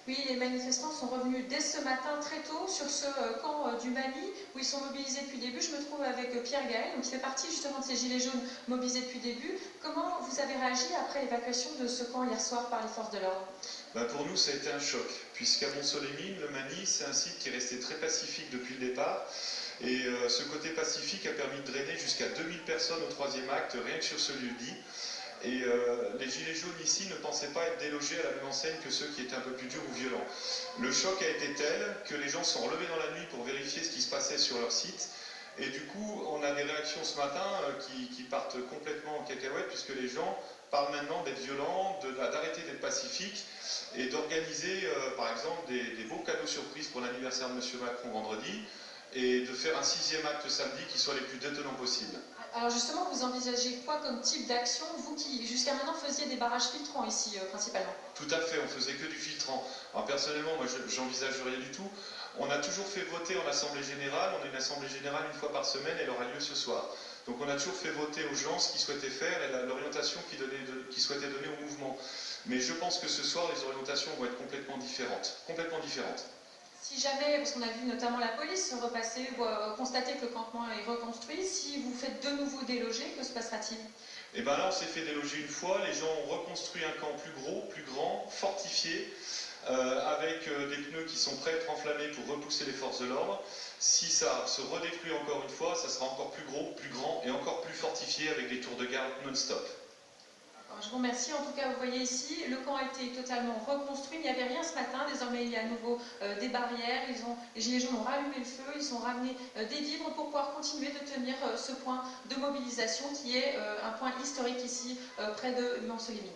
Oui, les manifestants sont revenus dès ce matin très tôt sur ce camp du Mali où ils sont mobilisés depuis le début. Je me trouve avec Pierre Gaël, qui fait partie justement de ces gilets jaunes mobilisés depuis le début. Comment vous avez réagi après l'évacuation de ce camp hier soir par les forces de l'ordre? Pour nous, ça a été un choc, puisqu'à Montsolémine, le Mali, c'est un site qui est resté très pacifique depuis le départ. Et ce côté pacifique a permis de drainer jusqu'à 2000 personnes au troisième acte, rien que sur ce lieu-dit. Et les gilets jaunes ici ne pensaient pas être délogés à la même enseigne que ceux qui étaient un peu plus durs ou violents. Le choc a été tel que les gens sont relevés dans la nuit pour vérifier ce qui se passait sur leur site. Et du coup, on a des réactions ce matin qui partent complètement en cacahuète, puisque les gens parlent maintenant d'être violents, d'arrêter d'être pacifiques et d'organiser, par exemple, des beaux cadeaux surprises pour l'anniversaire de M. Macron vendredi et de faire un 6e acte samedi qui soit les plus détonnants possibles. Alors justement, vous envisagez quoi comme type d'action, vous qui jusqu'à maintenant faisiez des barrages filtrants ici principalement? Tout à fait, on faisait que du filtrant. Alors personnellement, moi j'envisage rien du tout. On a toujours fait voter en assemblée générale, on a une assemblée générale une fois par semaine, elle aura lieu ce soir. Donc on a toujours fait voter aux gens ce qu'ils souhaitaient faire et l'orientation qu'ils souhaitaient donner au mouvement. Mais je pense que ce soir, les orientations vont être complètement différentes. Complètement différentes. Si jamais, parce qu'on a vu notamment la police se repasser, constater que le campement est reconstruit, si vous faites de nouveau déloger, que se passera-t-il? Et bien là, on s'est fait déloger une fois, les gens ont reconstruit un camp plus gros, plus grand, fortifié, avec des pneus qui sont prêts à être enflammés pour repousser les forces de l'ordre. Si ça se redétruit encore une fois, ça sera encore plus gros, plus grand et encore plus fortifié avec des tours de garde non-stop. Je vous remercie. En tout cas, vous voyez ici, le camp a été totalement reconstruit. Il n'y avait rien ce matin. Désormais, il y a à nouveau des barrières. Les gilets jaunes ont rallumé le feu. Ils ont ramené des vivres pour pouvoir continuer de tenir ce point de mobilisation qui est un point historique ici près de Lyon-Solimine.